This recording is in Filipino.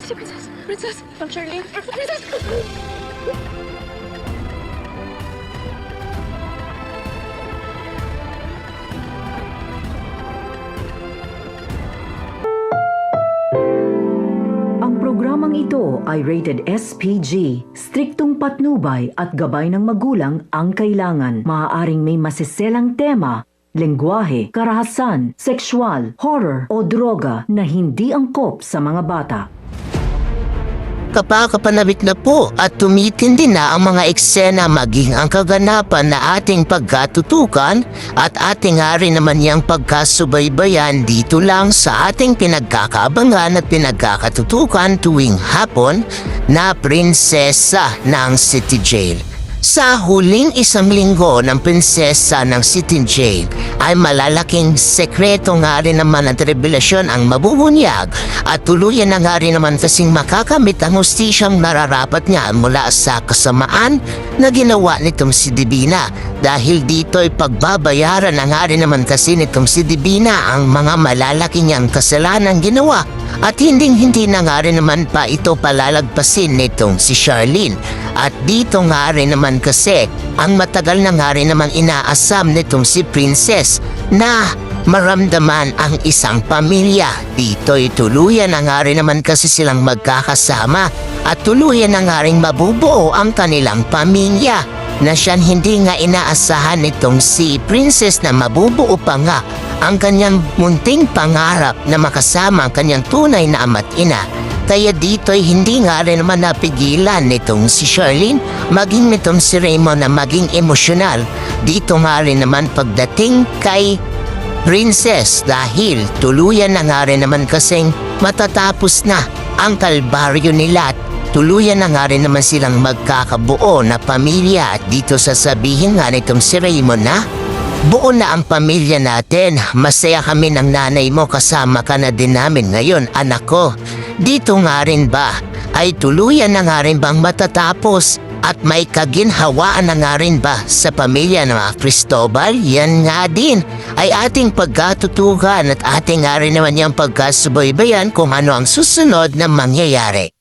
Si Princess! Princess! Ma'am Charlene! Princess! Ang programang ito ay rated SPG. Striktong patnubay at gabay ng magulang ang kailangan. Maaaring may masiselang tema, lengguwahe, karahasan, sexual, horror o droga na hindi angkop sa mga bata. Kapakapanabik na po at tumitindi na ang mga eksena maging ang kaganapan na ating pagkatutukan at ating hari naman niyang pagkasubaybayan dito lang sa ating pinagkakaabangan at pinagkakatutukan tuwing hapon na Prinsesa ng City Jail. Sa huling isang linggo ng prinsesa ng City Jail ay malalaking sekreto nga rin naman at revelasyon ang mabubunyag at tuluyan na nga rin naman kasing makakamit ang hustisyang nararapat niya mula sa kasamaan na ginawa nitong si Divina. Dahil dito ay pagbabayaran na nga rin naman kasi nitong si Divina ang mga malalaki niyang kasalanan ginawa at hindi na nga rin naman pa ito palalagpasin nitong si Charlene. At dito nga rin naman kasi ang matagal na nga rin namang inaasam nitong si Princess na maramdaman ang isang pamilya. Dito'y tuluyan na nga rin naman kasi silang magkakasama at tuluyan na nga rin mabubuo ang kanilang pamilya na siyan hindi nga inaasahan nitong si Princess na mabubuo pa nga ang kanyang munting pangarap na makasama ang kanyang tunay na ama't ina. Kaya dito'y hindi nga rin naman napigilan nitong si Charlene maging nitong si Raymond na maging emosyonal. Dito nga rin naman pagdating kay Princess dahil tuluyan na nga rin naman kasing matatapos na ang kalbaryo nila at tuluyan na nga rin naman silang magkakabuo na pamilya. At dito sasabihin nga nitong si Raymond na buo na ang pamilya natin. Masaya kami ng nanay mo, kasama ka na din namin ngayon, anak ko. Dito nga rin ba ay tuluyan na nga rin bang matatapos at may kaginhawaan na nga rin ba sa pamilya ng mga Cristobal? Yan nga din ay ating pagkatutukan at ating nga rin naman yung pagkasubaybayan kung ano ang susunod na mangyayari.